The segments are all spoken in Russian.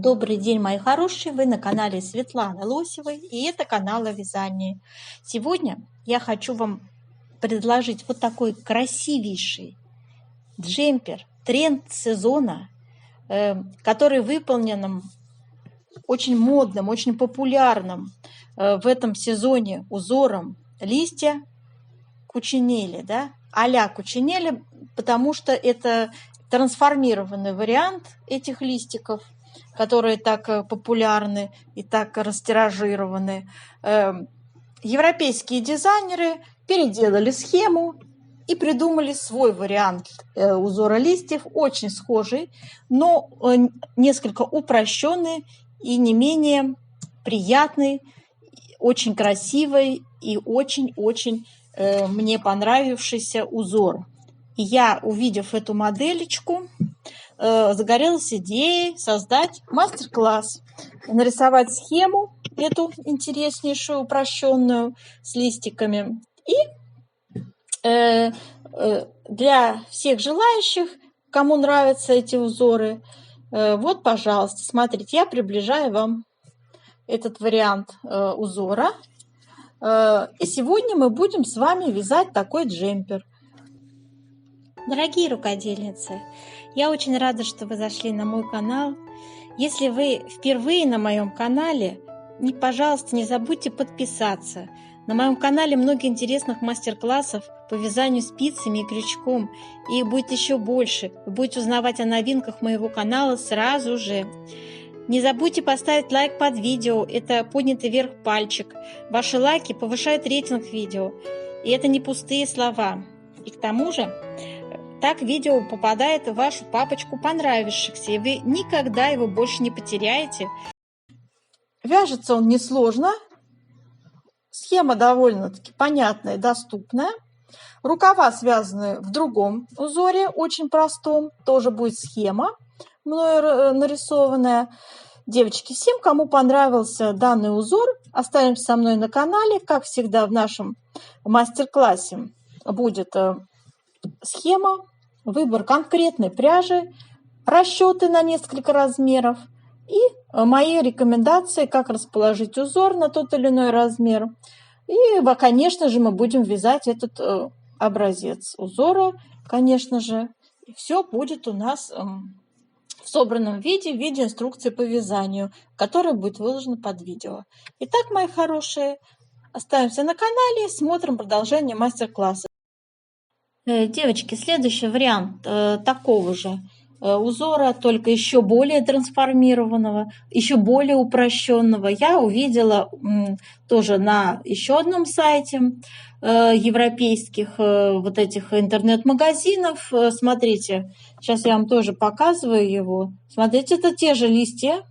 Добрый день, мои хорошие! Вы на канале Светланы Лосевой, и это канал о вязании. Сегодня я хочу вам предложить вот такой красивейший джемпер, тренд сезона, который выполнен очень модным, очень популярным в этом сезоне узором листья кучинели, да, а-ля кучинели, потому что это трансформированный вариант этих листиков, которые так популярны и так растиражированы. Европейские дизайнеры переделали схему и придумали свой вариант узора листьев, очень схожий, но несколько упрощенный и не менее приятный, очень красивый и очень-очень мне понравившийся узор. И я, увидев эту моделечку, загорелась идеей создать мастер-класс, нарисовать схему эту интереснейшую, упрощенную, с листиками. И для всех желающих, кому нравятся эти узоры, вот, пожалуйста, смотрите, я приближаю вам этот вариант узора. И сегодня мы будем с вами вязать такой джемпер. Дорогие рукодельницы, я очень рада, что вы зашли на мой канал. Если вы впервые на моем канале, пожалуйста, не забудьте подписаться. На моем канале много интересных мастер-классов по вязанию спицами и крючком. И их будет еще больше. Вы будете узнавать о новинках моего канала сразу же. Не забудьте поставить лайк под видео. Это поднятый вверх пальчик. Ваши лайки повышают рейтинг видео. И это не пустые слова. И к тому же, так видео попадает в вашу папочку понравившихся, и вы никогда его больше не потеряете. Вяжется он несложно. Схема довольно-таки понятная и доступная. Рукава связаны в другом узоре, очень простом. Тоже будет схема мною нарисованная. Девочки, всем, кому понравился данный узор, оставайтесь со мной на канале. Как всегда в нашем мастер-классе будет схема, выбор конкретной пряжи, расчеты на несколько размеров и мои рекомендации, как расположить узор на тот или иной размер. И, конечно же, мы будем вязать этот образец узора, конечно же. И все будет у нас в собранном виде, в виде инструкции по вязанию, которая будет выложена под видео. Итак, мои хорошие, оставаемся на канале, смотрим продолжение мастер-класса. Девочки, следующий вариант такого же узора, только еще более трансформированного, еще более упрощенного, я увидела тоже на еще одном сайте европейских вот этих интернет-магазинов. Смотрите, сейчас я вам тоже показываю его. Смотрите, это те же листья,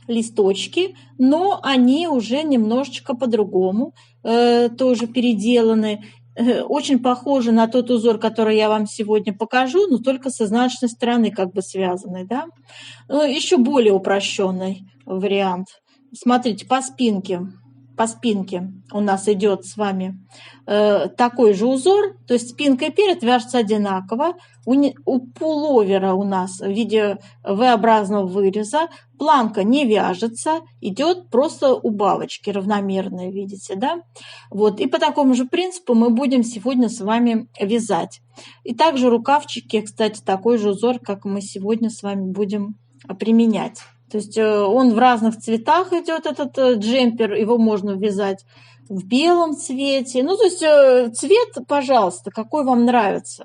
листочки, но они уже немножечко по-другому тоже переделаны. Очень похоже на тот узор, который я вам сегодня покажу, но только с изнаночной стороны как бы связанный, да? Еще более упрощенный вариант. Смотрите, по спинке у нас идет с вами такой же узор, то есть спинка и перед вяжутся одинаково. У пуловера у нас в виде V-образного выреза планка не вяжется, идет просто убавочки равномерные, видите, да? Вот, и по такому же принципу мы будем сегодня с вами вязать. И также рукавчики, кстати, такой же узор, как мы сегодня с вами будем применять. То есть он в разных цветах идет, этот джемпер, его можно вязать в белом цвете. Ну, то есть цвет, пожалуйста, какой вам нравится.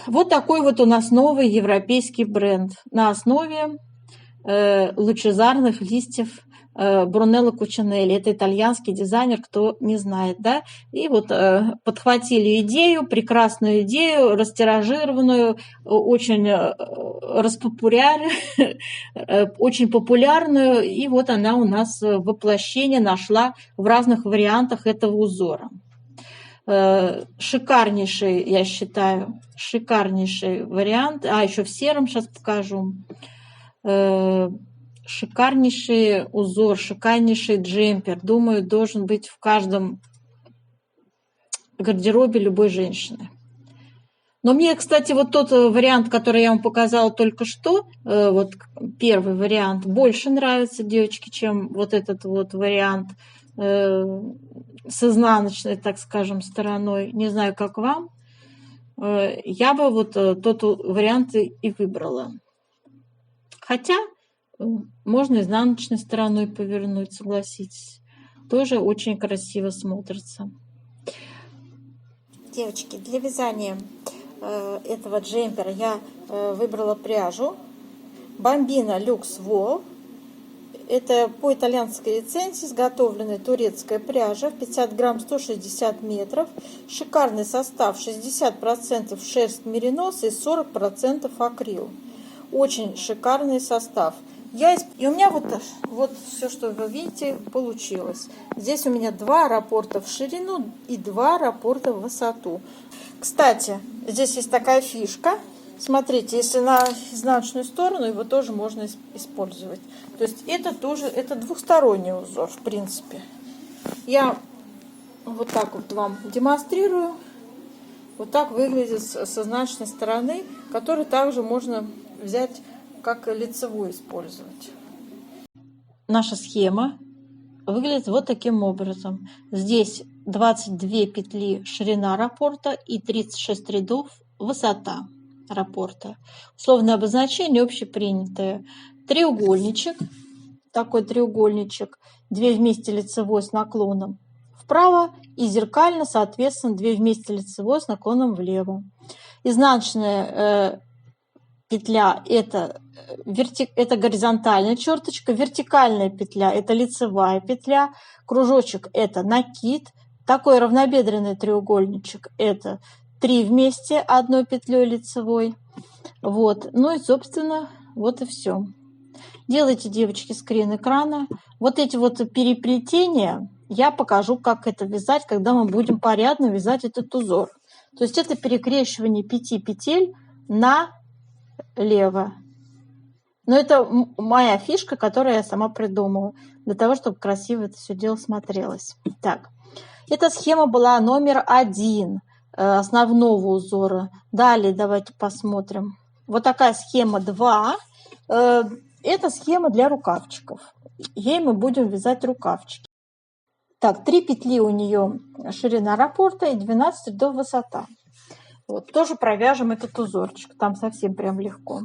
Вот такой вот у нас новый европейский бренд на основе лучезарных листьев Брунелло Кучинелли. Это итальянский дизайнер, кто не знает, да? И вот подхватили идею, прекрасную идею, растиражированную, очень очень популярную. И вот она у нас воплощение нашла в разных вариантах этого узора. Шикарнейший, я считаю, шикарнейший вариант. Еще в сером сейчас покажу. Шикарнейший узор, шикарнейший джемпер. Думаю, должен быть в каждом гардеробе любой женщины. Но мне, кстати, вот тот вариант, который я вам показала только что, вот первый вариант, больше нравится, девочки, чем вот этот вот вариант с изнаночной, так скажем, стороной. Не знаю, как вам. Я бы вот тот вариант и выбрала. Хотя можно изнаночной стороной повернуть, согласитесь. Тоже очень красиво смотрится. Девочки, для вязания этого джемпера я выбрала пряжу Bambino Luxe Wool. Это по итальянской лицензии изготовленная турецкая пряжа, 50 грамм, 160 метров. Шикарный состав: 60% шерсть меринос и 40% акрил. Очень шикарный состав. И у меня вот все, что вы видите, получилось. Здесь у меня 2 раппорта в ширину и 2 раппорта в высоту. Кстати, здесь есть такая фишка. Смотрите, если на изнаночную сторону, его тоже можно использовать. То есть это двухсторонний узор, в принципе. Я вот так вот вам демонстрирую. Вот так выглядит с изнаночной стороны, который также можно взять как лицевую использовать. Наша схема выглядит вот таким образом. Здесь 22 петли ширина раппорта и 36 рядов высота раппорта. Условное обозначение общепринятое. Треугольничек, такой треугольничек, 2 вместе лицевой с наклоном вправо и зеркально, соответственно, 2 вместе лицевой с наклоном влево. Изнаночная петля это горизонтальная черточка, вертикальная петля это лицевая петля, кружочек это накид, такой равнобедренный треугольничек это 3 вместе одной петлей лицевой. Вот. Ну и, собственно, вот и все. Делайте, девочки, скрин экрана. Вот эти вот переплетения я покажу, как это вязать, когда мы будем порядно вязать этот узор. То есть это перекрещивание 5 петель налево. Но это моя фишка, которую я сама придумала, для того, чтобы красиво это все дело смотрелось. Так, эта схема была номер 1 основного узора. Далее давайте посмотрим. Вот такая схема 2. Это схема для рукавчиков. Ей мы будем вязать рукавчики. Так, 3 петли у нее ширина раппорта и 12 рядов высота. Вот, тоже провяжем этот узорчик. Там совсем прям легко.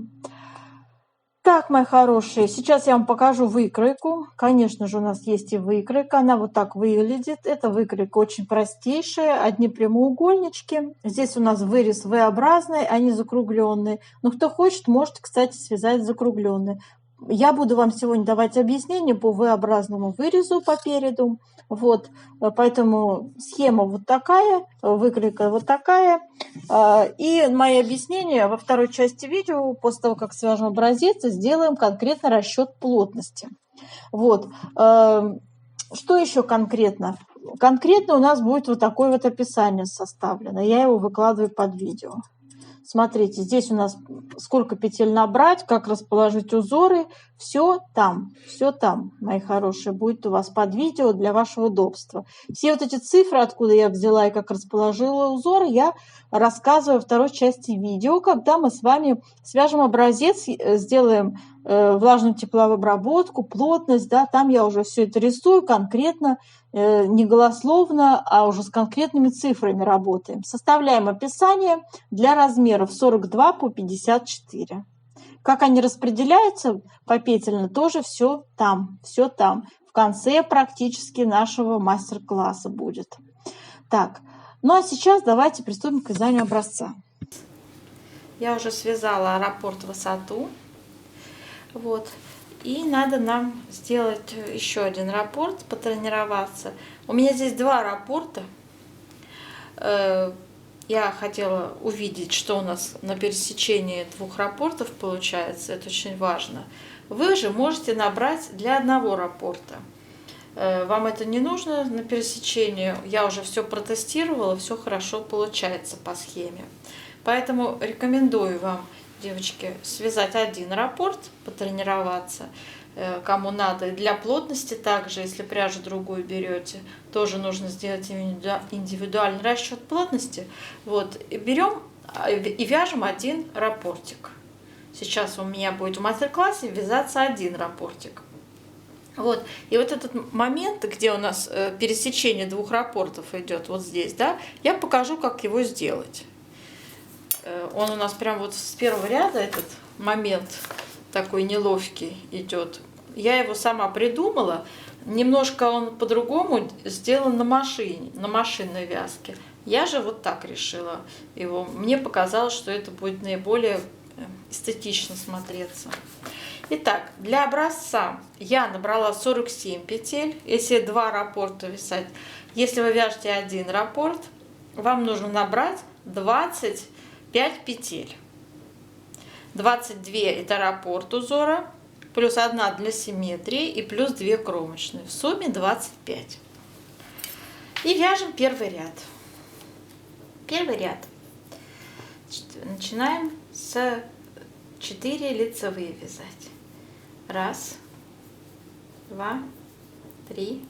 Так, мои хорошие, сейчас я вам покажу выкройку. Конечно же, у нас есть и выкройка. Она вот так выглядит. Эта выкройка очень простейшая. Одни прямоугольнички. Здесь у нас вырез V-образный, они закругленные. Но кто хочет, может, кстати, связать закругленные. Я буду вам сегодня давать объяснение по V-образному вырезу по переду. Вот, поэтому схема вот такая, выкройка вот такая. И мои объяснения во второй части видео, после того, как свяжем образец, сделаем конкретно расчет плотности. Вот. Что еще конкретно? Конкретно у нас будет вот такое вот описание составлено. Я его выкладываю под видео. Смотрите, здесь у нас сколько петель набрать, как расположить узоры. Все там, мои хорошие, будет у вас под видео для вашего удобства. Все вот эти цифры, откуда я взяла и как расположила узоры, я рассказываю во второй части видео, когда мы с вами свяжем образец, сделаем влажную тепловую обработку, плотность, да, там я уже все это рисую конкретно, не голословно, а уже с конкретными цифрами работаем. Составляем описание для размеров 42 по 54. Как они распределяются попетельно, тоже все там. В конце практически нашего мастер-класса будет. Так, ну а сейчас давайте приступим к вязанию образца. Я уже связала раппорт высоту. Вот. И надо нам сделать еще один раппорт, потренироваться. У меня здесь 2 раппорта. Я хотела увидеть, что у нас на пересечении 2 раппортов получается. Это очень важно. Вы же можете набрать для одного раппорта. Вам это не нужно на пересечении. Я уже все протестировала, все хорошо получается по схеме. Поэтому рекомендую вам, девочки, связать один раппорт, потренироваться, кому надо. И для плотности также, если пряжу другую берете, тоже нужно сделать индивидуальный расчет плотности. Вот, и берем и вяжем один раппортик. Сейчас у меня будет в мастер-классе вязаться один раппортик. Вот. И вот этот момент, где у нас пересечение двух раппортов идет вот здесь, да, я покажу, как его сделать. Он у нас прям вот с первого ряда, этот момент такой неловкий идет. Я его сама придумала. Немножко он по-другому сделан на машине, на машинной вязке. Я же вот так решила его. Мне показалось, что это будет наиболее эстетично смотреться. Итак, для образца я набрала 47 петель. Если 2 раппорта вязать, если вы вяжете один раппорт, вам нужно набрать 25 петель. 22 это раппорт узора, плюс 1 для симметрии и плюс 2 кромочные. В сумме 25. И вяжем первый ряд. Первый ряд. Начинаем с 4 лицевые вязать. 1, 2, 3,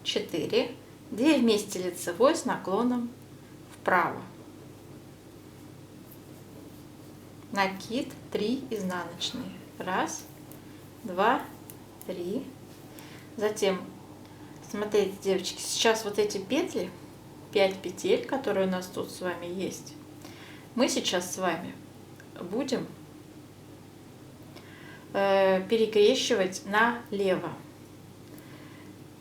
4. 2 вместе лицевой с наклоном вправо. Накид, 3 изнаночные. 1, 2, 3. Затем, смотрите, девочки, сейчас вот эти петли, 5 петель, которые у нас тут с вами есть, мы сейчас с вами будем перекрещивать налево.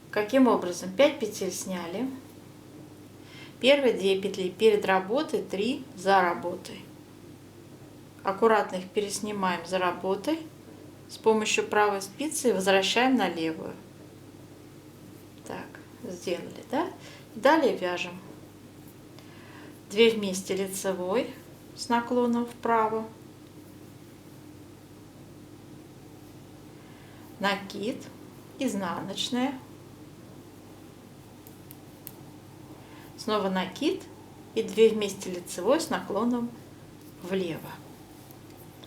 Каким образом? 5 петель сняли. Первые 2 петли перед работой, 3 за работой. Аккуратно их переснимаем за работой. С помощью правой спицы возвращаем на левую. Так, сделали, да? Далее вяжем 2 вместе лицевой с наклоном вправо. Накид, изнаночная. Снова накид и 2 вместе лицевой с наклоном влево.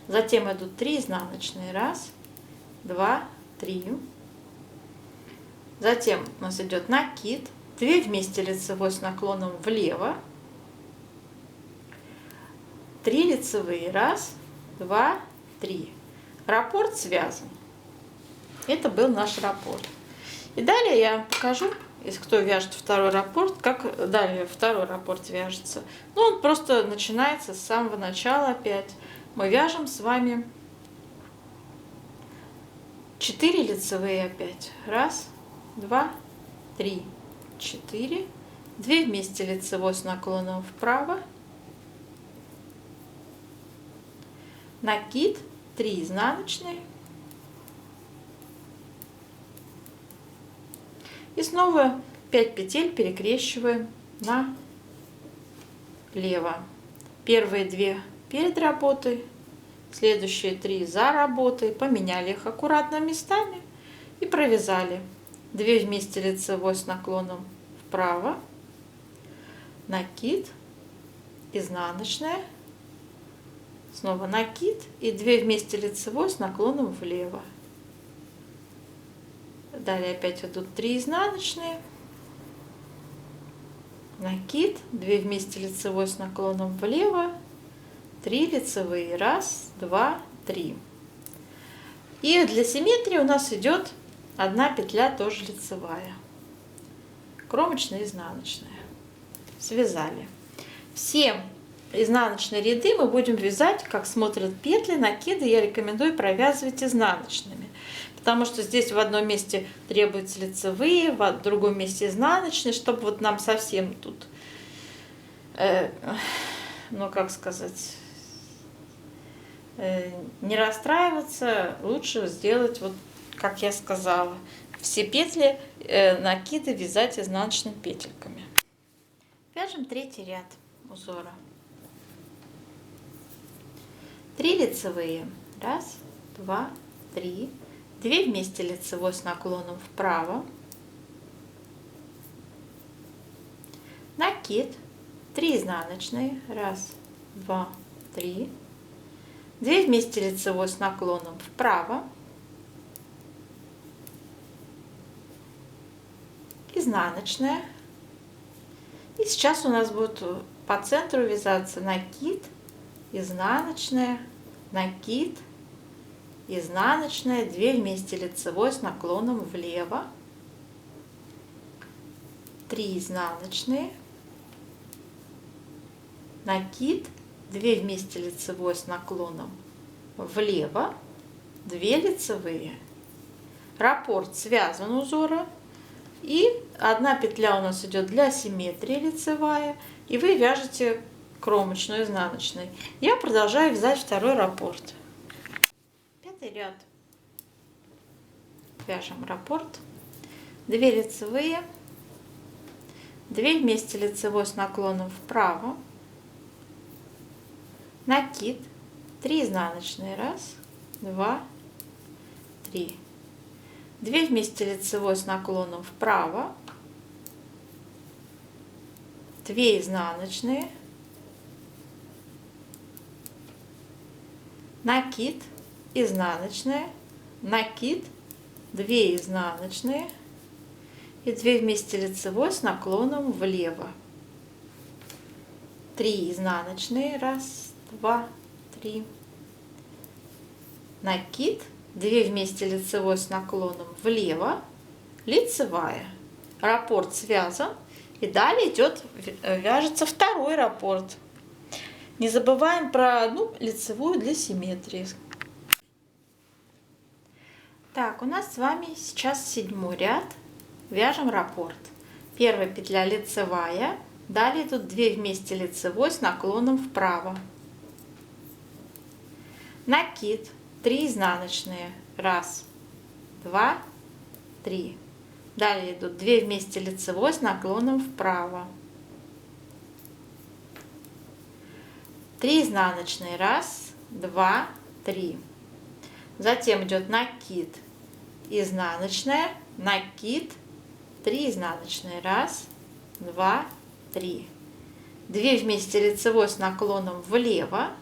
Затем идут 3 изнаночные. 1, 2, 3. Затем у нас идет накид, 2 вместе лицевой с наклоном влево. 3 лицевые. 1, 2, 3. Раппорт связан. Это был наш раппорт. И далее я вам покажу, если кто вяжет второй раппорт, как далее второй раппорт вяжется. Ну, он просто начинается с самого начала опять. Мы вяжем с вами 4 лицевые опять. 1, 2, 3, 4. 2 вместе лицевой с наклоном вправо. Накид, 3 изнаночные. И снова 5 петель перекрещиваем налево. Первые 2 перед работой, следующие 3 за работой. Поменяли их аккуратно местами и провязали. 2 вместе лицевой с наклоном вправо. Накид, изнаночная. Снова накид и 2 вместе лицевой с наклоном влево. Далее опять идут 3 изнаночные, накид, 2 вместе лицевой с наклоном влево, 3 лицевые. 1, 2, 3. И для симметрии у нас идет 1 петля тоже лицевая, кромочная, изнаночная. Связали. Все изнаночные ряды мы будем вязать, как смотрят петли, накиды. Я рекомендую провязывать изнаночными. Потому что здесь в одном месте требуются лицевые, в другом месте изнаночные, чтобы вот нам совсем тут, ну как сказать, не расстраиваться, лучше сделать вот, как я сказала, все петли, накиды вязать изнаночными петельками. Вяжем 3-й ряд узора. 3 лицевые. 1, 2, 3. 2 вместе лицевой с наклоном вправо. Накид, 3 изнаночные. 1, 2, 3. 2 вместе лицевой с наклоном вправо. Изнаночная. И сейчас у нас будет по центру вязаться накид, изнаночная, накид, изнаночная, 2 вместе лицевой с наклоном влево, 3 изнаночные, накид, 2 вместе лицевой с наклоном влево, 2 лицевые, раппорт связан узора, и 1 петля у нас идет для симметрии лицевая, и вы вяжете кромочную изнаночной. Я продолжаю вязать второй раппорт. 5 ряд. Вяжем раппорт, 2 лицевые, 2 вместе лицевой с наклоном вправо, накид, 3 изнаночные, 1, 2, 3, 2 вместе лицевой с наклоном вправо, 2 изнаночные, накид, изнаночная, накид, 2 изнаночные и 2 вместе лицевой с наклоном влево, 3 изнаночные, 1, 2, 3, накид, 2 вместе лицевой с наклоном влево, лицевая, раппорт связан, и далее идет, вяжется второй раппорт. Не забываем про одну лицевую для симметрии. Так, у нас с вами сейчас 7 ряд. Вяжем раппорт. Первая петля лицевая, далее идут 2 вместе лицевой с наклоном вправо, накид, 3 изнаночные, 1, 2, 3, далее идут 2 вместе лицевой с наклоном вправо, 3 изнаночные, 1, 2, 3, затем идет накид, изнаночная, накид, 3 изнаночные, 1, 2, 3, 2 вместе лицевой с наклоном влево,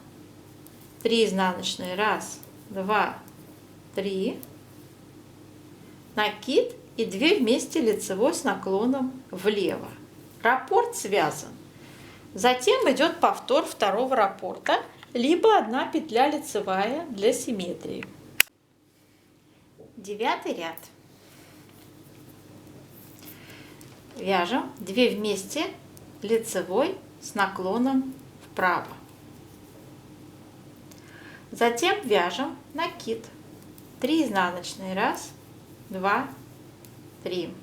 3 изнаночные, 1, 2, 3, накид и 2 вместе лицевой с наклоном влево. Раппорт связан. Затем идет повтор второго раппорта, либо 1 петля лицевая для симметрии. 9 ряд. Вяжем 2 вместе лицевой с наклоном вправо. Затем вяжем накид, 3 изнаночные, 1, 2, 3.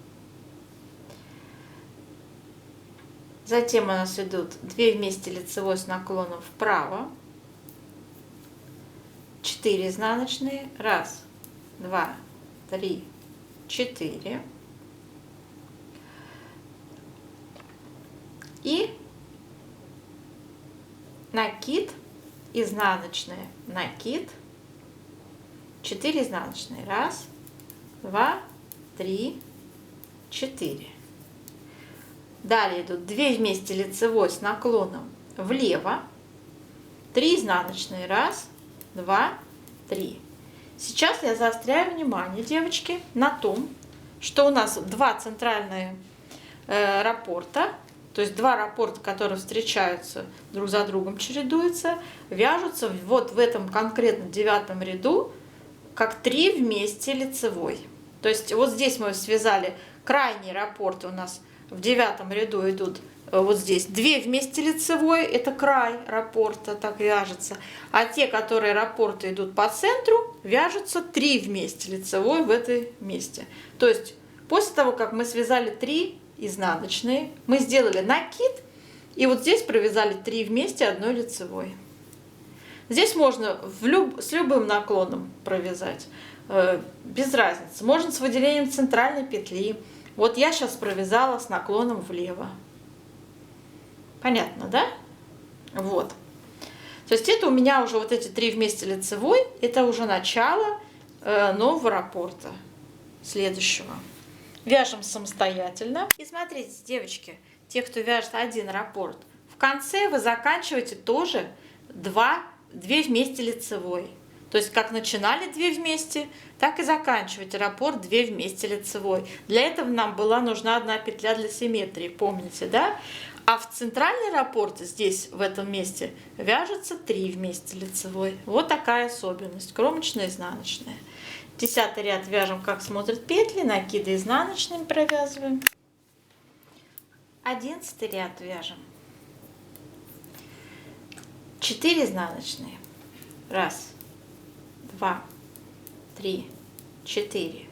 Затем у нас идут 2 вместе лицевой с наклоном вправо, 4 изнаночные, 1, 2, 3, 4. И накид, изнаночная, накид, 4 изнаночные, 1, 2, 3, 4. Далее идут 2 вместе лицевой с наклоном влево, 3 изнаночные, 1, 2, 3. Сейчас я заостряю внимание, девочки, на том, что у нас 2 центральные раппорта, то есть 2 раппорта, которые встречаются друг за другом, чередуются, вяжутся вот в этом конкретно 9 ряду, как 3 вместе лицевой. То есть вот здесь мы связали крайние раппорты, у нас в 9 ряду идут вот здесь 2 вместе лицевой, это край раппорта, так вяжется. А те, которые раппорты идут по центру, вяжутся 3 вместе лицевой в этом месте. То есть после того, как мы связали 3 изнаночные, мы сделали накид, и вот здесь провязали 3 вместе одной лицевой. Здесь можно с любым наклоном провязать, без разницы. Можно с выделением центральной петли. Вот я сейчас провязала с наклоном влево. Понятно, да? Вот. То есть это у меня уже вот эти 3 вместе лицевой, это уже начало нового раппорта, следующего. Вяжем самостоятельно. И смотрите, девочки, те, кто вяжет один раппорт, в конце вы заканчиваете тоже 2 вместе лицевой. То есть как начинали 2 вместе, так и заканчиваете раппорт 2 вместе лицевой. Для этого нам была нужна 1 петля для симметрии, помните, да? А в центральный раппорт здесь, в этом месте, вяжется 3 вместе лицевой. Вот такая особенность. Кромочная, изнаночная. 10-й ряд вяжем, как смотрят петли, накиды изнаночными провязываем. 11-й ряд вяжем 4 изнаночные. 1, 2, 3, 4.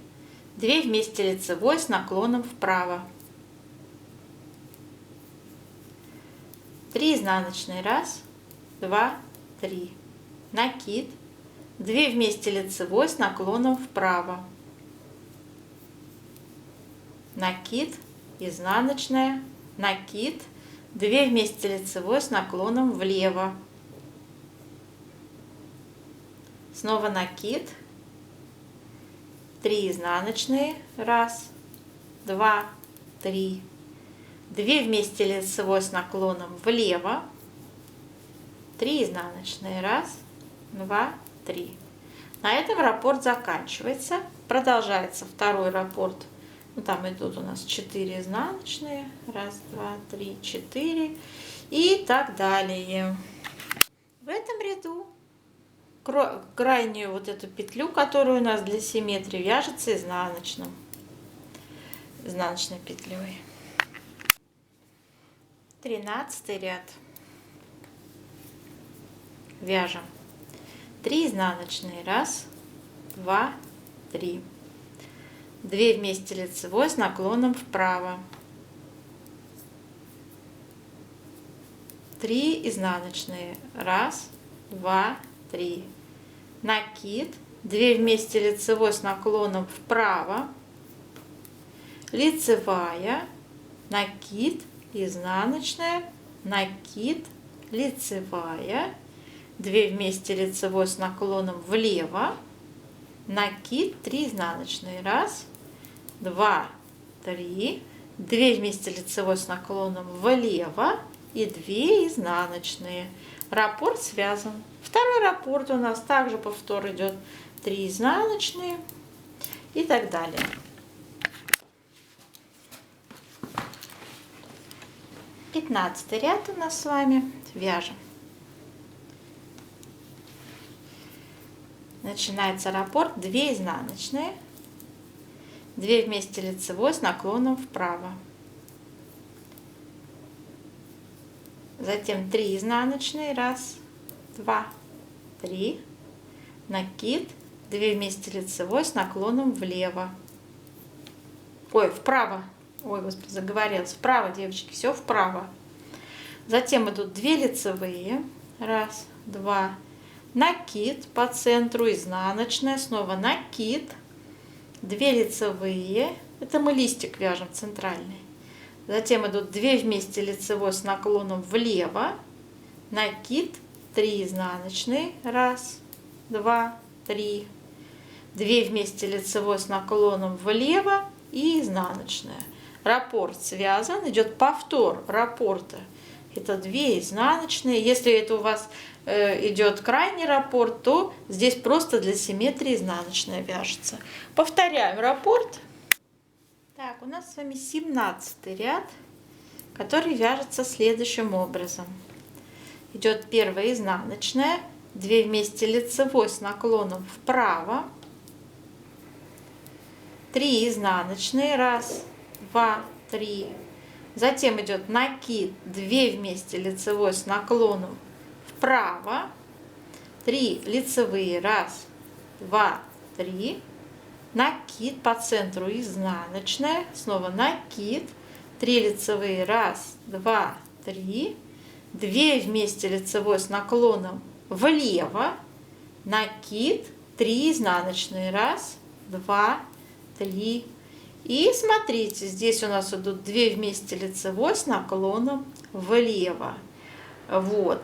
2 вместе лицевой с наклоном вправо. 3 изнаночные. 1, 2, 3. Накид. 2 вместе лицевой с наклоном вправо. Накид, изнаночная, накид. 2 вместе лицевой с наклоном влево. Снова накид. 3 изнаночные. 1, 2, 3. 2 вместе лицевой с наклоном влево. 3 изнаночные. 1, 2, 3. На этом раппорт заканчивается. Продолжается второй раппорт. Ну, там идут у нас 4 изнаночные. 1, 2, 3, 4. И так далее. В этом ряду крайнюю вот эту петлю, которая у нас для симметрии, вяжется изнаночной петлей. 13 ряд. Вяжем 3 изнаночные. 1, 2, 3. 2 вместе лицевой с наклоном вправо. 3 изнаночные. 1, 2, 3. Накид. 2 вместе лицевой с наклоном вправо. Лицевая. Накид. Изнаночная. Накид. Лицевая. 2 вместе лицевой с наклоном влево. Накид. 3 изнаночные. 1, 2, 3. 2 вместе лицевой с наклоном влево. И 2 изнаночные. Раппорт связан. Второй раппорт у нас также повтор идет 3 изнаночные и так далее. Пятнадцатый ряд у нас с вами. Вяжем. Начинается раппорт 2 изнаночные. 2 вместе лицевой с наклоном вправо. Затем 3 изнаночные. 1, 2, 3. Накид. 2 вместе лицевой с наклоном влево. Ой, вправо. Ой, господи, заговорилась. Вправо, девочки, все вправо. Затем идут 2 лицевые. 1, 2. Накид по центру, изнаночная. Снова накид. 2 лицевые. Это мы листик вяжем центральный. Затем идут 2 вместе лицевой с наклоном влево. Накид. 3 изнаночные. 1, 2, 3. 2 вместе лицевой с наклоном влево и изнаночная. Раппорт связан. Идет повтор раппорта. Это 2 изнаночные. Если это у вас идет крайний раппорт, то здесь просто для симметрии изнаночная вяжется. Повторяем раппорт. Так, у нас с вами 17 ряд, который вяжется следующим образом. Идет первая изнаночная, 2 вместе лицевой с наклоном вправо, 3 изнаночные, 1, 2, 3. Затем идет накид, 2 вместе лицевой с наклоном вправо, 3 лицевые, 1, 2, 3. Накид по центру, изнаночная, снова накид, 3 лицевые, 1, 2, 3. 2 вместе лицевой с наклоном влево, накид, 3 изнаночные, 1, 2, 3. И смотрите, здесь у нас идут 2 вместе лицевой с наклоном влево. Вот.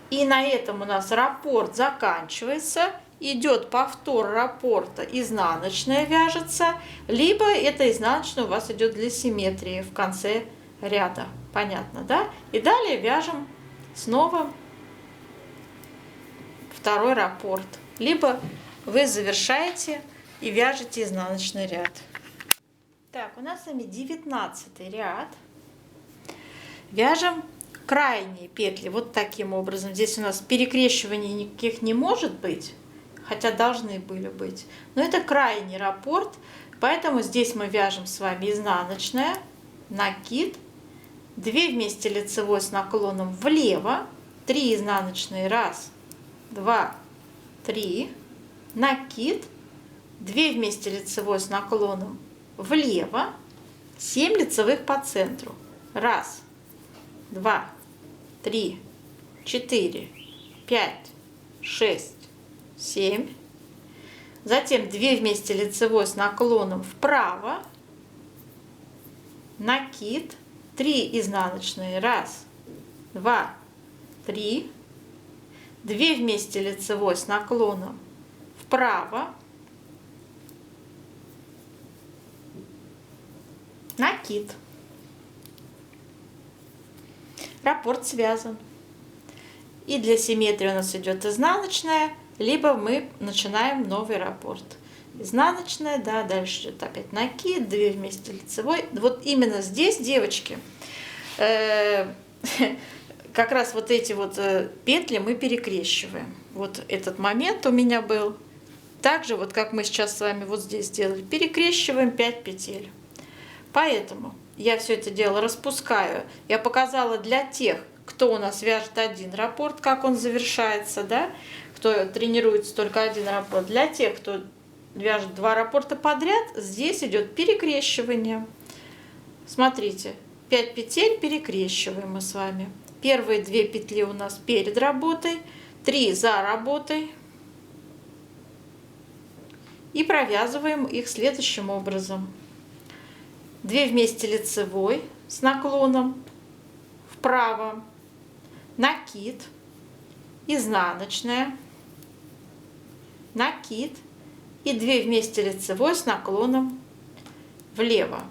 И на этом у нас раппорт заканчивается. Идет повтор раппорта, изнаночная вяжется, либо это изнаночная у вас идет для симметрии в конце ряда. Понятно, да? И далее вяжем снова второй раппорт. Либо вы завершаете и вяжете изнаночный ряд. Так, у нас с вами 19 ряд. Вяжем крайние петли вот таким образом. Здесь у нас перекрещиваний никаких не может быть, хотя должны были быть. Но это крайний раппорт, поэтому здесь мы вяжем с вами изнаночная, накид, 2 вместе лицевой с наклоном влево, 3 изнаночные, 1, 2, 3, накид, 2 вместе лицевой с наклоном влево, 7 лицевых по центру, 1, 2, 3, 4, 5, 6, 7. Затем 2 вместе лицевой с наклоном вправо, накид, 3 изнаночные, 1, 2, 3, 2 вместе лицевой с наклоном вправо, накид. Раппорт связан. И для симметрии у нас идет изнаночная, либо мы начинаем новый раппорт. Изнаночная, да, дальше идет опять накид, 2 вместе лицевой. Вот именно здесь, девочки, как раз вот эти вот петли мы перекрещиваем. Вот этот момент у меня был. Также вот как мы сейчас с вами вот здесь сделали, перекрещиваем 5 петель. Поэтому я все это дело распускаю. Я показала для тех, кто у нас вяжет один раппорт, как он завершается, да, кто тренируется только один раппорт. Для тех, кто вяжет 2 раппорта подряд, здесь идет перекрещивание. Смотрите, 5 петель перекрещиваем мы с вами. Первые 2 петли у нас перед работой, 3 за работой. И провязываем их следующим образом. 2 вместе лицевой с наклоном вправо, накид, изнаночная, накид и 2 вместе лицевой с наклоном влево.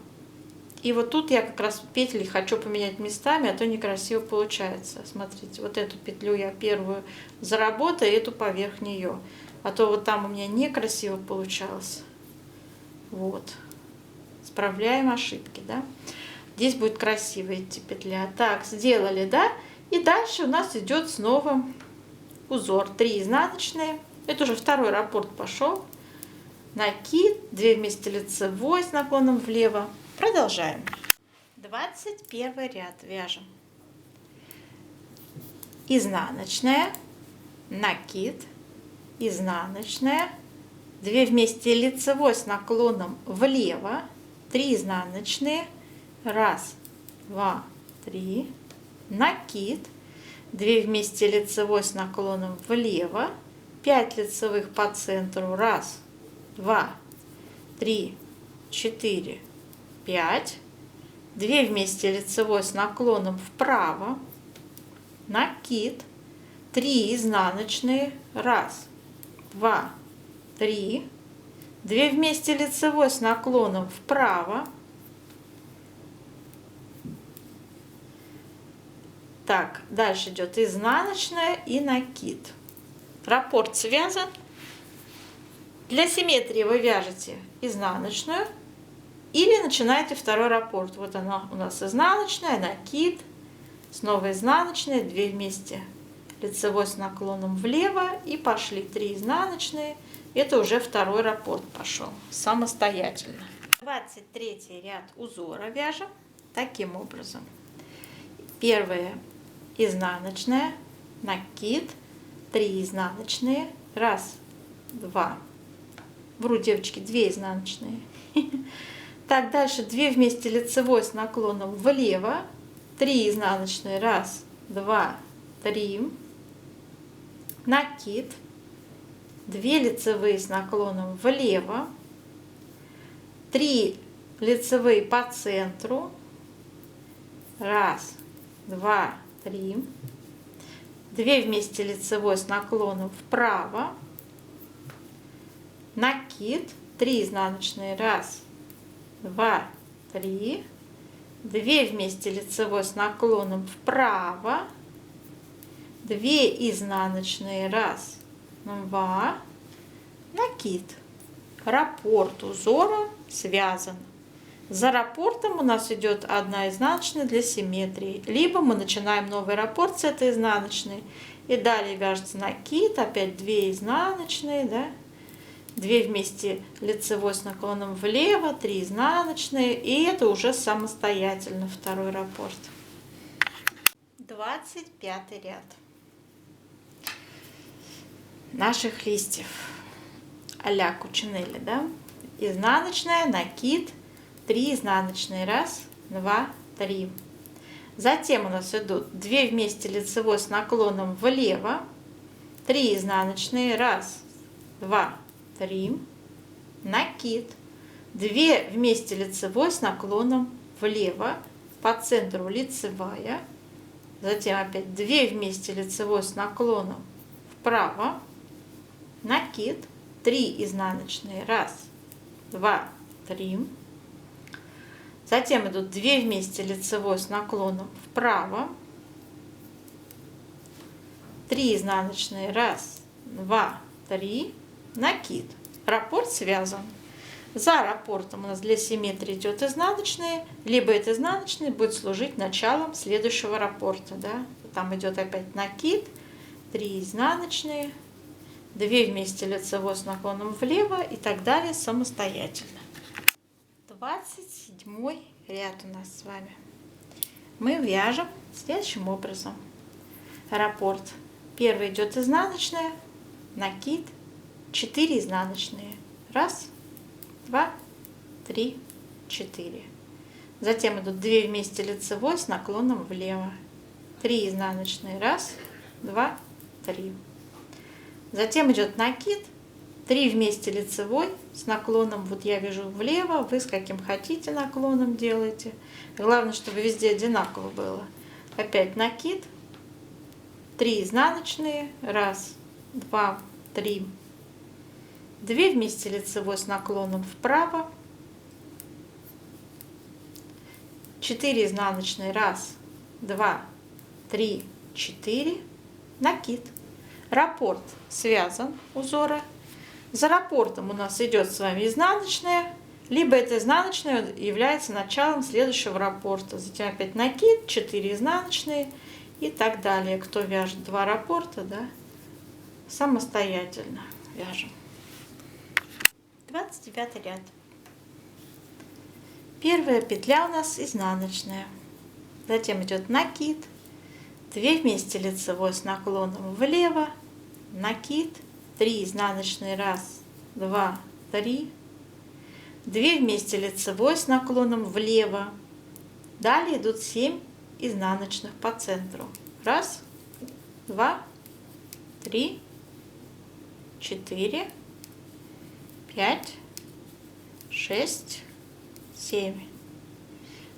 И вот тут я как раз петли хочу поменять местами, а то некрасиво получается. Смотрите, вот эту петлю я первую заработаю, эту поверх нее, а то вот там у меня некрасиво получалось. Вот. Исправляем ошибки, да. Здесь будет красиво идти петля. Так, сделали, да. И дальше у нас идет снова узор. 3 изнаночные. Это уже второй раппорт пошел. Накид, 2 вместе лицевой с наклоном влево. Продолжаем. 21 ряд вяжем. Изнаночная, накид, изнаночная, 2 вместе лицевой с наклоном влево, 3 изнаночные, 1, 2, 3, накид, 2 вместе лицевой с наклоном влево, 5 лицевых по центру, 1, 2, 3, 4, 5, 2 вместе лицевой с наклоном вправо, накид, 3 изнаночные, 1, 2, 3, 2 вместе лицевой с наклоном вправо. Так, дальше идет изнаночная и накид. Раппорт связан. Для симметрии вы вяжете изнаночную или начинаете второй раппорт. Вот она у нас изнаночная, накид, снова изнаночная, 2 вместе лицевой с наклоном влево и пошли 3 изнаночные. Это уже второй раппорт пошел самостоятельно. 23 ряд узора вяжем таким образом. Первая изнаночная, накид, 3 изнаночные, 1, 2, вру, девочки, 2 изнаночные. Так, дальше 2 вместе лицевой с наклоном влево, 3 изнаночные, 1, 2, 3, накид, 2 лицевые с наклоном влево, 3 лицевые по центру, 1, 2, 3, 2 вместе лицевой с наклоном вправо, накид, 3 изнаночные, 1, 2, 3, 2 вместе лицевой с наклоном вправо, 2 изнаночные, 1, 2, накид. Раппорт узора связан. За раппортом у нас идет одна изнаночная для симметрии. Либо мы начинаем новый раппорт с этой изнаночной. И далее вяжется накид, опять 2 изнаночные, да? 2 вместе лицевой с наклоном влево, 3 изнаночные. И это уже самостоятельно второй раппорт. 25 ряд наших листьев а-ля кучинелли, да? Изнаночная, накид, 3 изнаночные, 1, 2, 3. Затем у нас идут 2 вместе лицевой с наклоном влево, 3 изнаночные, 1, 2, 3, накид, 2 вместе лицевой с наклоном влево, по центру лицевая, затем опять 2 вместе лицевой с наклоном вправо, накид, 3 изнаночные, 1, 2, 3. Затем идут 2 вместе лицевой с наклоном вправо, 3 изнаночные, 1, 2, 3, накид. Раппорт связан. За раппортом у нас для симметрии идет изнаночные, либо это изнаночные будет служить началом следующего раппорта, да? Там идет опять накид, 3 изнаночные, 2 вместе лицевой с наклоном влево и так далее самостоятельно. 27 ряд у нас с вами. Мы вяжем следующим образом. Раппорт. Первый идет изнаночная, накид, 4 изнаночные. 1, 2, 3, 4. Затем идут 2 вместе лицевой с наклоном влево. 3 изнаночные. 1, 2, 3. Затем идет накид, 3 вместе лицевой с наклоном, вот я вяжу влево, вы с каким хотите наклоном делаете. Главное, чтобы везде одинаково было. Опять накид, 3 изнаночные, 1, 2, 3. 2 вместе лицевой с наклоном вправо, 4 изнаночные, 1, 2, 3, 4, накид. Раппорт связан узора. За раппортом у нас идет с вами изнаночная, либо эта изнаночная является началом следующего раппорта. Затем опять накид, 4 изнаночные и так далее. Кто вяжет 2 раппорта, да, самостоятельно вяжем. 29 ряд. Первая петля у нас изнаночная. Затем идет накид, 2 вместе лицевой с наклоном влево, накид, 3 изнаночные, 1, 2, 3, 2 вместе лицевой с наклоном влево. Далее идут 7 изнаночных по центру. 1, 2, 3, 4, 5, 6, 7.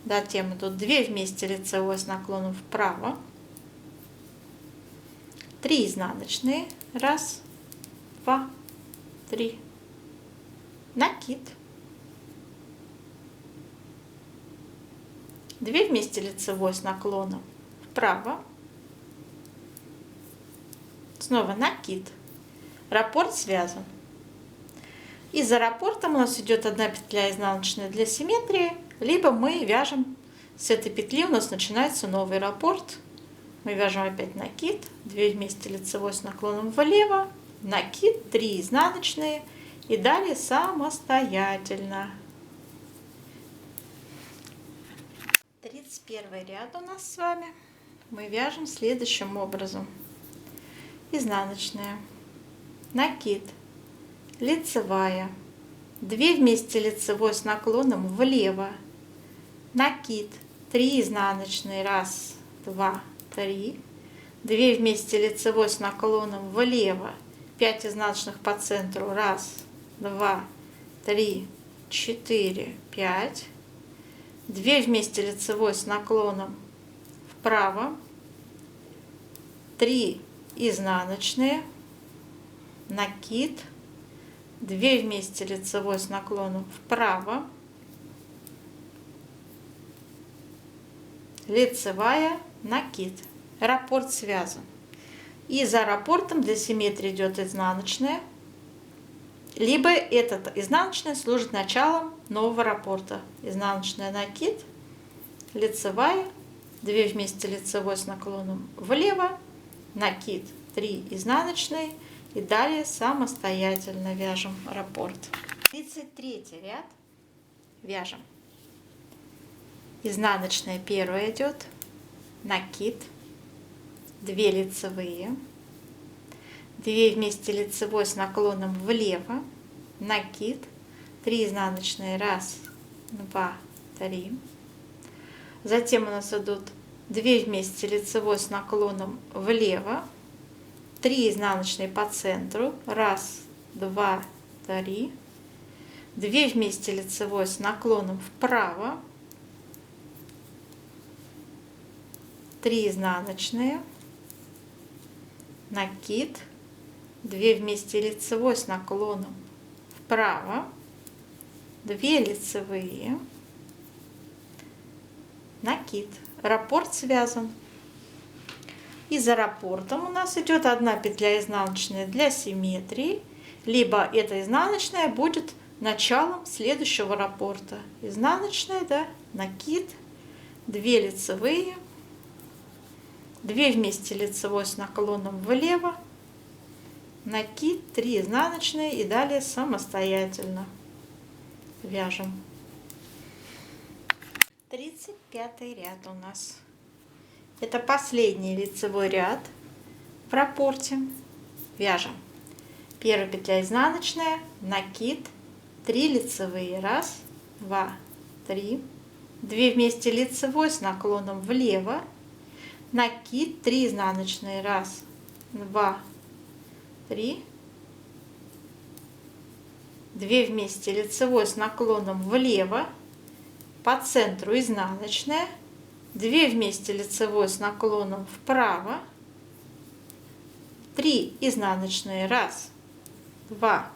Затем идут 2 вместе лицевой с наклоном вправо, 3 изнаночные, 1, 2, 3, накид, 2 вместе лицевой с наклоном вправо, снова накид. Раппорт связан. И за раппортом у нас идет одна петля изнаночная для симметрии, либо мы вяжем с этой петли, у нас начинается новый раппорт. Мы вяжем опять накид, 2 вместе лицевой с наклоном влево, накид, 3 изнаночные и далее самостоятельно. 31 ряд у нас с вами. Мы вяжем следующим образом. Изнаночная, накид, лицевая, 2 вместе лицевой с наклоном влево, накид, 3 изнаночные, 1, 2, 3, 2 вместе лицевой с наклоном влево, 5 изнаночных по центру, 1, 2, 3, 4, 5, 2 вместе лицевой с наклоном вправо, 3 изнаночные, накид, 2 вместе лицевой с наклоном вправо, лицевая, накид. Раппорт связан. И за раппортом для симметрии идет изнаночная, либо эта изнаночная служит началом нового раппорта. Изнаночная накид, лицевая, 2 вместе лицевой с наклоном влево, накид, 3 изнаночные и далее самостоятельно вяжем раппорт. 33 ряд вяжем. Изнаночная первая идет, накид, 2 лицевые, 2 вместе лицевой с наклоном влево, накид, 3 изнаночные, 1, 2, 3. Затем у нас идут 2 вместе лицевой с наклоном влево, 3 изнаночные по центру, 1, 2, 3, 2 вместе лицевой с наклоном вправо, 3 изнаночные, накид, 2 вместе лицевой с наклоном вправо, 2 лицевые, накид. Раппорт связан. И за раппортом у нас идет 1 петля изнаночная для симметрии, либо эта изнаночная будет началом следующего раппорта. Изнаночная, да, накид, 2 лицевые, 2 вместе лицевой с наклоном влево, накид, 3 изнаночные и далее самостоятельно вяжем. 35 ряд у нас. Это последний лицевой ряд в раппорте. Вяжем. Первая петля изнаночная, накид, 3 лицевые, 1, 2, 3, 2 вместе лицевой с наклоном влево, накид, 3 изнаночные, 1, 2, 3, 2 вместе лицевой с наклоном влево, по центру изнаночная, 2 вместе лицевой с наклоном вправо, 3 изнаночные, 1, 2,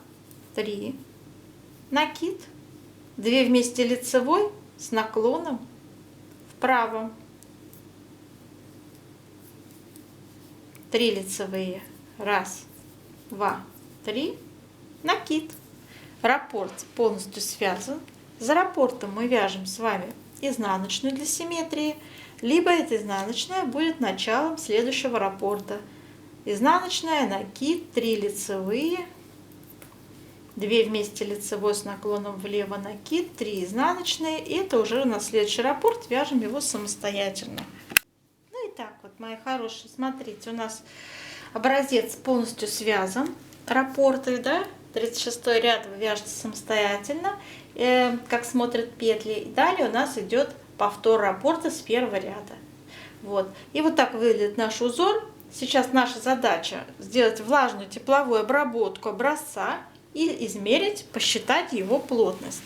3, накид, 2 вместе лицевой с наклоном вправо, 3 лицевые, 1, 2, 3, накид. Раппорт полностью связан. За раппортом мы вяжем с вами изнаночную для симметрии, либо эта изнаночная будет началом следующего раппорта. Изнаночная, накид, 3 лицевые, 2 вместе лицевой с наклоном влево, накид, 3 изнаночные, и это уже на следующий раппорт, вяжем его самостоятельно. Ну и так вот, мои хорошие, смотрите, у нас образец полностью связан, раппорты, да, 36 ряд вы вяжете самостоятельно, как смотрят петли. И далее у нас идет повтор раппорта с первого ряда. Вот. И вот так выглядит наш узор. Сейчас наша задача сделать влажную тепловую обработку образца и измерить, посчитать его плотность.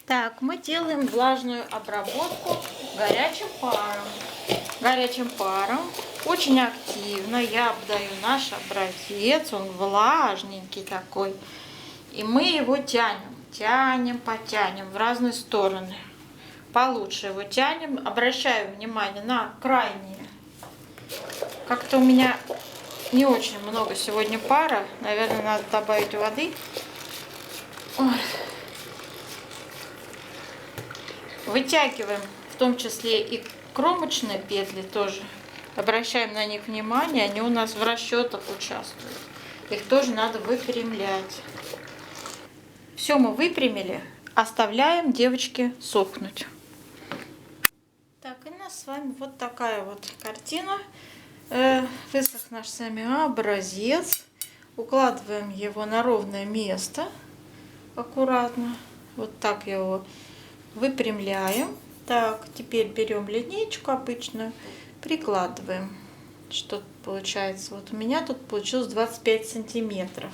Так, мы делаем влажную обработку горячим паром. Горячим паром очень активно я обдаю наш образец, он влажненький такой. И мы его тянем, потянем в разные стороны. Получше его тянем. Обращаю внимание на крайние. Как-то у меня не очень много сегодня пара. Наверное, надо добавить воды. Ой. Вытягиваем в том числе и кромочные петли тоже. Обращаем на них внимание. Они у нас в расчетах участвуют. Их тоже надо выпрямлять. Все мы выпрямили. Оставляем, девочки, сохнуть. Так, и у нас с вами вот такая вот картина. Высох наш с вами образец. Укладываем его на ровное место. Аккуратно. Вот так его выпрямляем. Так, теперь берем линеечку обычную, прикладываем. Что получается? Вот у меня тут получилось 25 сантиметров.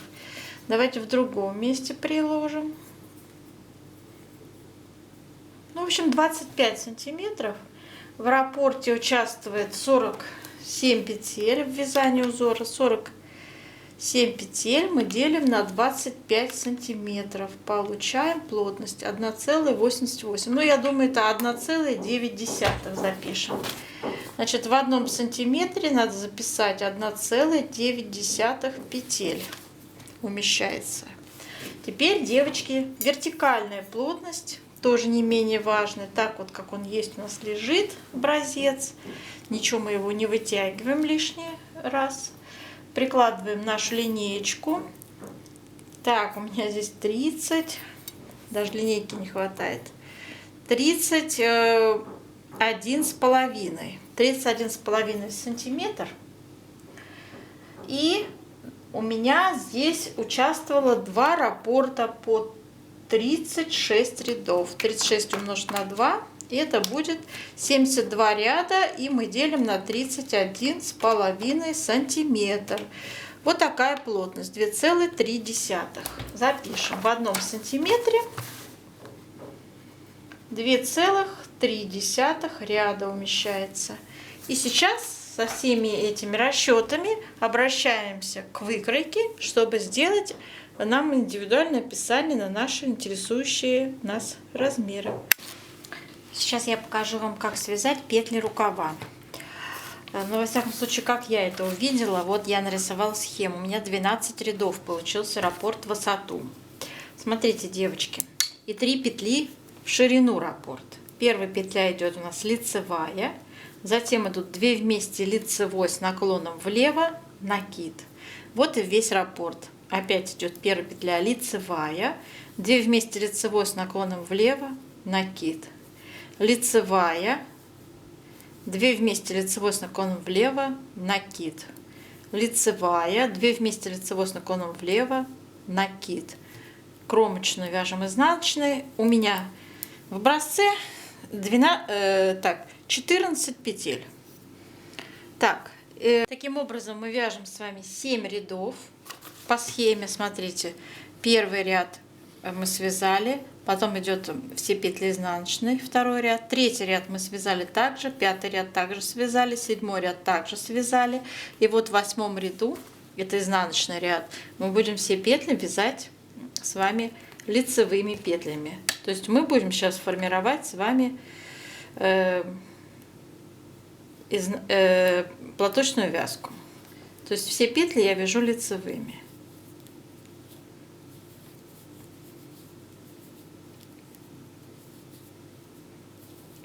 Давайте в другом месте приложим. Ну, в общем, 25 сантиметров. В раппорте участвует 47 петель в вязании узора. 47 петель мы делим на 25 сантиметров. Получаем плотность 1,88. Ну, я думаю, это 1,9 запишем. Значит, в 1 сантиметре надо записать 1,9 петель. Умещается. Теперь, девочки, вертикальная плотность тоже не менее важная. Так вот, как он есть, у нас лежит образец. Ничего мы его не вытягиваем лишний раз. Прикладываем нашу линеечку. Так, у меня здесь 30. Даже линейки не хватает. 31,5 сантиметр. И у меня здесь участвовало 2 раппорта по 36 рядов. 36 умножить на 2, и это будет 72 ряда, и мы делим на 31,5 сантиметр. Вот такая плотность, 2,3. Запишем в одном сантиметре 2,3 ряда умещается. И сейчас со всеми этими расчетами обращаемся к выкройке, чтобы сделать нам индивидуальное описание на наши интересующие нас размеры. Сейчас я покажу вам, как связать петли рукава. Но, во всяком случае, как я это увидела, вот я нарисовала схему. У меня 12 рядов получился раппорт в высоту. Смотрите, девочки, и 3 петли в ширину раппорт. Первая петля идет у нас лицевая, затем идут 2 вместе лицевой с наклоном влево, накид. Вот и весь раппорт. Опять идет первая петля лицевая, 2 вместе лицевой с наклоном влево, накид. Лицевая, 2 вместе лицевой с наклоном влево, накид. Лицевая, 2 вместе лицевой с наклоном влево, накид. Кромочную вяжем изнаночной. У меня в образце 14 петель. Так, таким образом мы вяжем с вами 7 рядов по схеме. Смотрите, первый ряд мы связали, потом идет все петли изнаночные, второй ряд, третий ряд мы связали также, пятый ряд также связали, седьмой ряд также связали, и вот в 8 ряду, это изнаночный ряд, мы будем все петли вязать с вами лицевыми петлями. То есть мы будем сейчас формировать с вами платочную вязку. То есть все петли я вяжу лицевыми.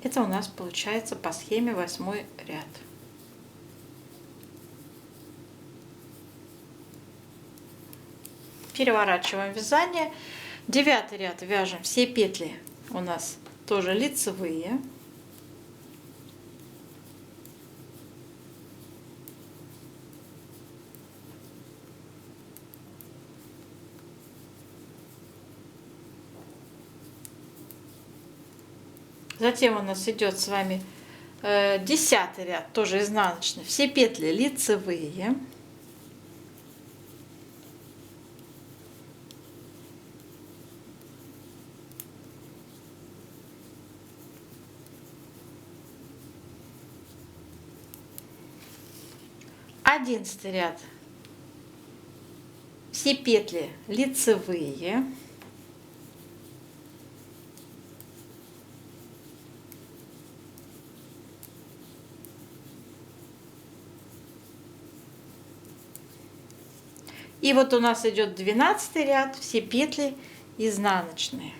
Это у нас получается по схеме 8 ряд. Переворачиваем вязание. 9 ряд вяжем все петли у нас тоже лицевые. Затем у нас идет с вами 10 ряд, тоже изнаночный. Все петли лицевые. Одиннадцатый ряд. Все петли лицевые. И вот у нас идет 12 ряд, все петли изнаночные.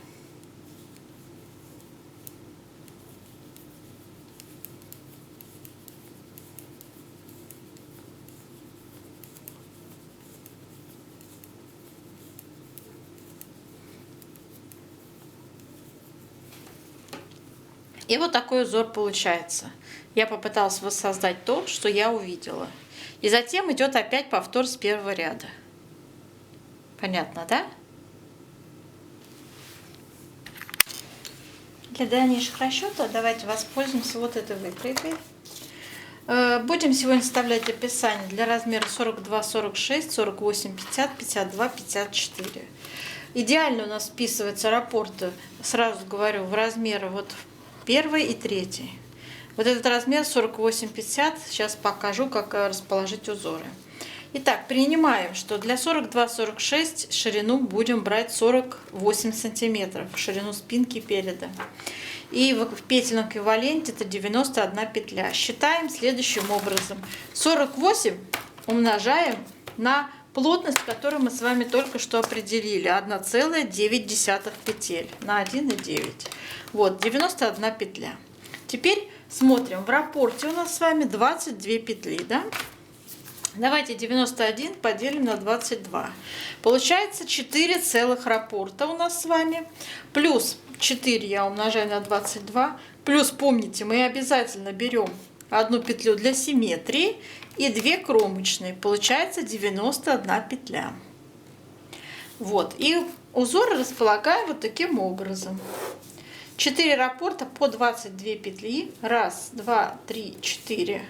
И вот такой узор получается. Я попыталась воссоздать то, что я увидела. И затем идет опять повтор с первого ряда. Понятно, да? Для дальнейших расчетов давайте воспользуемся вот этой выкройкой. Будем сегодня вставлять описание для размера 42, 46, 48, 50, 52, 54. Идеально у нас вписываются раппорты, сразу говорю, в размеры вот первый и третий. Вот этот размер 48-50, сейчас покажу, как расположить узоры. Итак, принимаем, что для 42-46 ширину будем брать 48 сантиметров, ширину спинки переда. И в петельном эквиваленте это 91 петля. Считаем следующим образом. 48 умножаем на плотность, которую мы с вами только что определили. 1,9 петель на 1,9. Вот, 91 петля. Теперь смотрим, в раппорте у нас с вами 22 петли, да? Давайте 91 поделим на 22. Получается 4 целых раппорта у нас с вами. Плюс 4 я умножаю на 22. Плюс, помните, мы обязательно берем одну петлю для симметрии и 2 кромочные. Получается 91 петля. Вот. И узор располагаем вот таким образом. 4 раппорта по 22 петли. Раз, два, три, 4.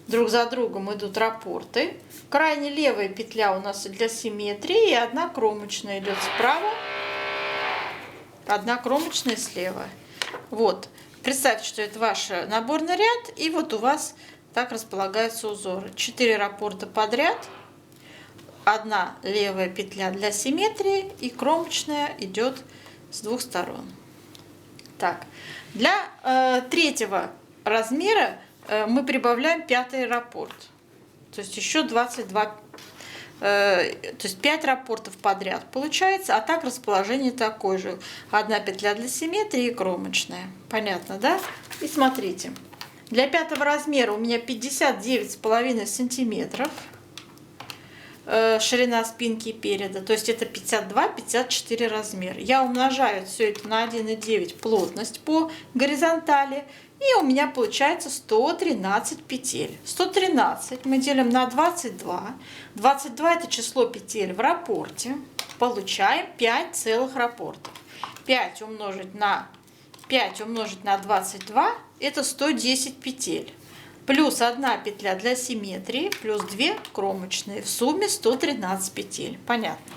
Друг за другом идут раппорты. Крайне левая петля у нас для симметрии, и одна кромочная идет справа, одна кромочная слева. Вот. Представьте, что это ваш наборный ряд, и вот у вас так располагаются узоры. 4 раппорта подряд, одна левая петля для симметрии, и кромочная идет с двух сторон. Так, для третьего размера мы прибавляем 5-й раппорт, то есть еще 22, то есть 5 раппортов подряд получается, а так расположение такое же. Одна петля для симметрии и кромочная. Понятно, да? И смотрите, для 5-го размера у меня 59,5 сантиметров ширина спинки и переда, то есть это 52-54 размер. Я умножаю все это на 1,9 плотность по горизонтали, и у меня получается 113 петель. 113 мы делим на 22. 22 это число петель в раппорте. Получаем 5 целых раппортов. 5 умножить на 22 это 110 петель. Плюс 1 петля для симметрии, плюс 2 кромочные. В сумме 113 петель. Понятно.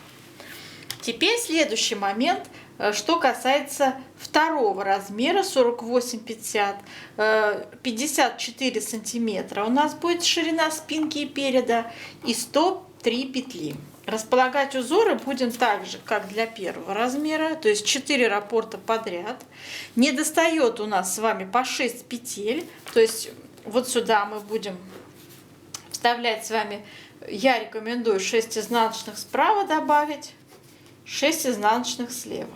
Теперь следующий момент, что касается второго размера 48-50, 54 сантиметра у нас будет ширина спинки и переда и 103 петли. Располагать узоры будем так же, как для первого размера, то есть 4 раппорта подряд. Не достает у нас с вами по 6 петель, то есть вот сюда мы будем вставлять с вами, я рекомендую 6 изнаночных справа добавить, 6 изнаночных слева.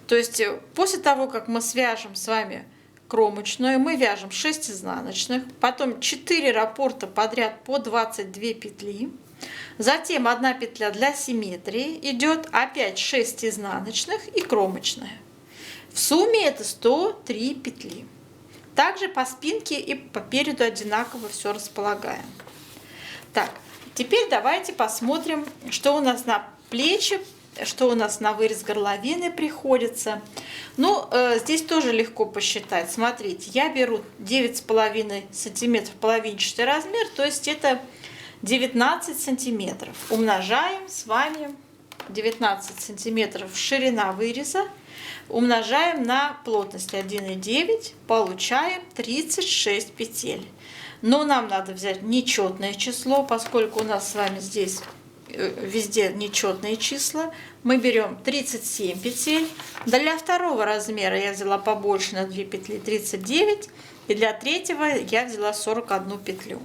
То есть после того, как мы свяжем с вами кромочную, мы вяжем 6 изнаночных, потом 4 раппорта подряд по 22 петли, затем 1 петля для симметрии идет, опять 6 изнаночных и кромочная. В сумме это 103 петли. Также по спинке и по переду одинаково все располагаем. Так, теперь давайте посмотрим, что у нас на плечи, что у нас на вырез горловины приходится. Ну, здесь тоже легко посчитать. Смотрите, я беру 9,5 сантиметров половинчатый размер, то есть это 19 сантиметров. Умножаем с вами 19 сантиметров ширина выреза, умножаем на плотность 1,9, получаем 36 петель. Но нам надо взять нечетное число, поскольку у нас с вами здесь везде нечетные числа. Мы берем 37 петель. Для второго размера я взяла побольше на 2 петли, 39. И для третьего я взяла 41 петлю.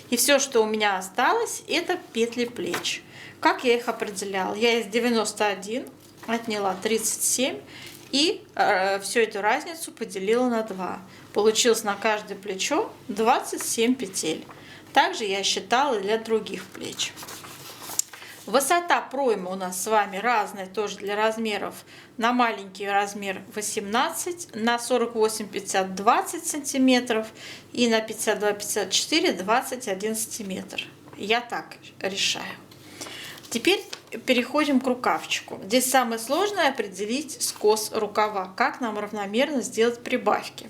И все, что у меня осталось, это петли плеч. Как я их определяла? Я из 91 отняла 37 и всю эту разницу поделила на 2. Получилось на каждое плечо 27 петель. Также я считала для других плеч. Высота проймы у нас с вами разная, тоже для размеров. На маленький размер 18, на 48-50 20 сантиметров и на 52-54 21 сантиметр. Я так решаю. Теперь переходим к рукавчику. Здесь самое сложное определить скос рукава, как нам равномерно сделать прибавки.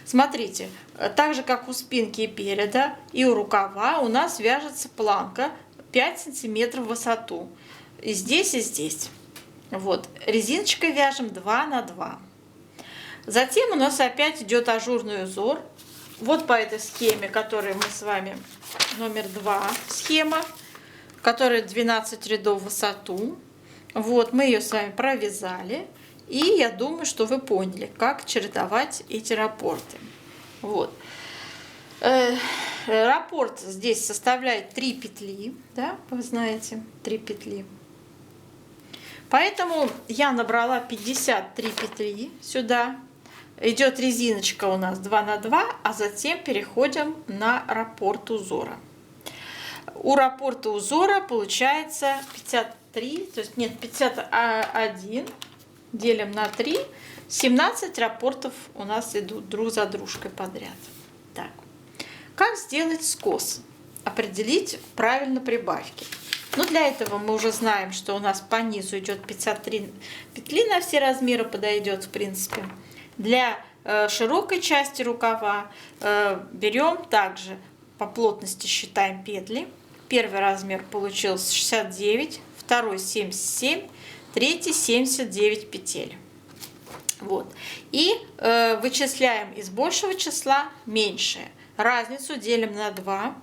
Смотрите, так же как у спинки и переда, и у рукава у нас вяжется планка 5 сантиметров в высоту. И здесь, и здесь. Вот. Резиночкой вяжем 2 на 2. Затем у нас опять идет ажурный узор. Вот по этой схеме, которую мы с вами, номер 2 схема, которая 12 рядов в высоту. Вот, мы ее с вами провязали. И я думаю, что вы поняли, как чередовать эти раппорты. Вот. Раппорт здесь составляет 3 петли, да, вы знаете, 3 петли. Поэтому я набрала 53 петли сюда. Идет резиночка у нас 2 на 2, а затем переходим на раппорт узора. У раппорта узора получается 53, то есть нет, 51 делим на 3, 17 раппортов у нас идут друг за дружкой подряд. Так, как сделать скос? Определить правильно прибавки. Ну, для этого мы уже знаем, что у нас по низу идет 53 петли, на все размеры подойдет, в принципе. Для широкой части рукава берем также по плотности считаем петли. Первый размер получился 69, второй 77, третий 79 петель. Вот. И вычисляем из большего числа меньшее. Разницу делим на 2.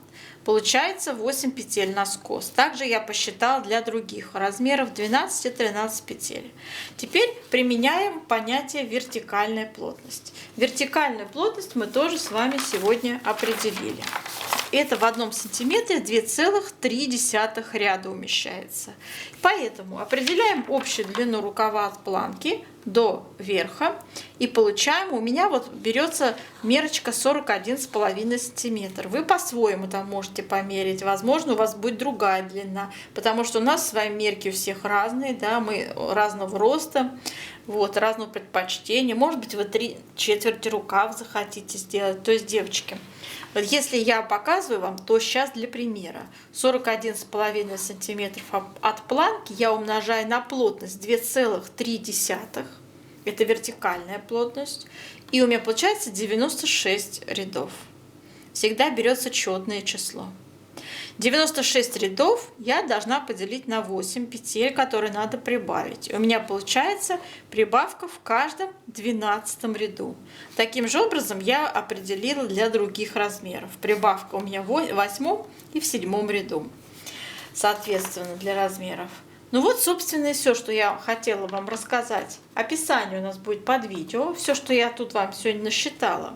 Получается 8 петель на скос. Также я посчитала для других размеров 12 и 13 петель. Теперь применяем понятие вертикальная плотность. Вертикальную плотность мы тоже с вами сегодня определили. Это в 1 сантиметре 2,3 ряда умещается. Поэтому определяем общую длину рукава от планки до верха и получаем, у меня вот берется мерочка 41,5 сантиметр. Вы по-своему там можете померить, возможно у вас будет другая длина, потому что у нас свои мерки у всех разные, да, мы разного роста, вот, разного предпочтения, может быть вы 3/4 рукав захотите сделать, то есть девочки. Вот если я показываю вам, то сейчас для примера 41,5 сантиметров от планки я умножаю на плотность 2,3, это вертикальная плотность, и у меня получается 96 рядов. Всегда берется четное число. 96 рядов я должна поделить на 8 петель, которые надо прибавить. У меня получается прибавка в каждом 12 ряду. Таким же образом я определила для других размеров. Прибавка у меня в 8 и в 7 ряду, соответственно, для размеров. Ну вот, собственно, и все, что я хотела вам рассказать. Описание у нас будет под видео. Все, что я тут вам сегодня насчитала,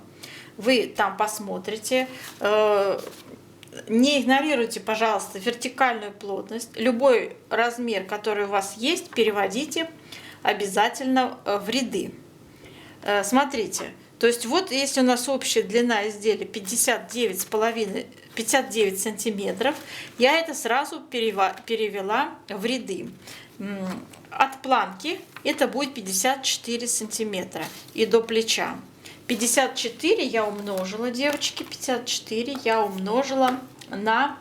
вы там посмотрите. Не игнорируйте, пожалуйста, вертикальную плотность. Любой размер, который у вас есть, переводите обязательно в ряды. Смотрите, то есть вот если у нас общая длина изделия 59 сантиметров, я это сразу перевела в ряды. От планки это будет 54 сантиметра и до плеча. 54 я умножила, девочки, 54 я умножила на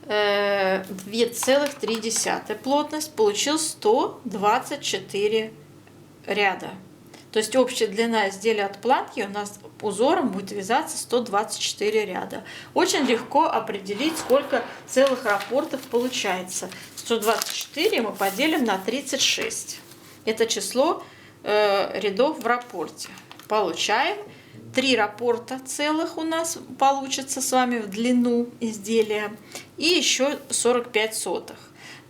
2,3 плотность, получилось 124 ряда. То есть общая длина изделия от планки у нас узором будет вязаться 124 ряда. Очень легко определить, сколько целых раппортов получается. 124 мы поделим на 36. Это число рядов в раппорте. Получаем 3 раппорта целых у нас получится с вами в длину изделия и еще 45 сотых.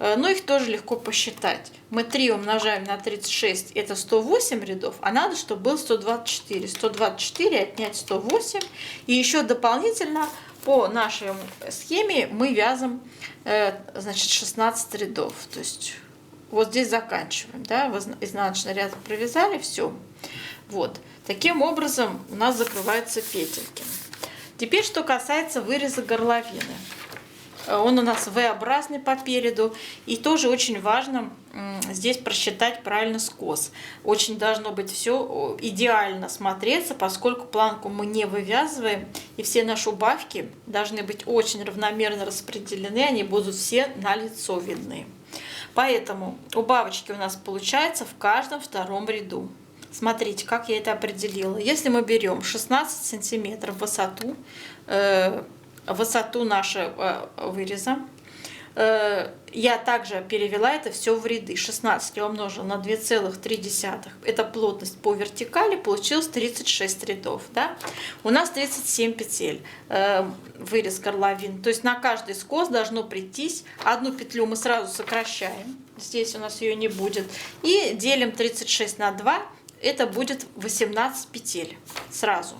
Но их тоже легко посчитать. Мы 3 умножаем на 36, это 108 рядов, а надо, чтобы был 124. 124 отнять 108. И еще дополнительно по нашей схеме мы вяжем, значит, 16 рядов. То есть вот здесь заканчиваем, да, изнаночный ряд провязали, все. Вот, таким образом у нас закрываются петельки. Теперь, что касается выреза горловины. Он у нас V-образный по переду, и тоже очень важно здесь просчитать правильно скос. Очень должно быть все идеально смотреться, поскольку планку мы не вывязываем, и все наши убавки должны быть очень равномерно распределены, они будут все на лицо видны. Поэтому убавочки у нас получаются в каждом втором ряду. Смотрите, как я это определила. Если мы берем 16 сантиметров высоту нашего выреза, я также перевела это все в ряды. 16 я умножила на 2,3. Это плотность по вертикали, получилось 36 рядов. Да? У нас 37 петель вырез горловин. То есть на каждый скос должно прийтись. Одну петлю мы сразу сокращаем. Здесь у нас ее не будет. И делим 36 на 2. Это будет 18 петель сразу.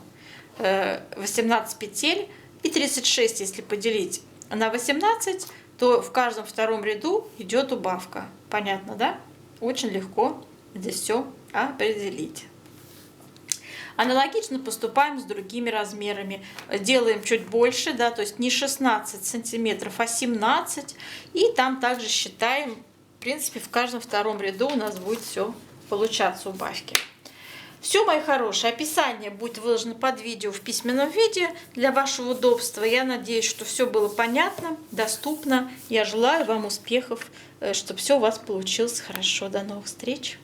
18 петель и 36, если поделить на 18, то в каждом втором ряду идет убавка. Понятно, да? Очень легко здесь все определить. Аналогично поступаем с другими размерами. Делаем чуть больше, да, то есть не 16 сантиметров, а 17. И там также считаем, в принципе, в каждом втором ряду у нас будет все получаться убавки. Все, мои хорошие, описание будет выложено под видео в письменном виде для вашего удобства. Я надеюсь, что все было понятно, доступно. Я желаю вам успехов, чтобы все у вас получилось хорошо. До новых встреч!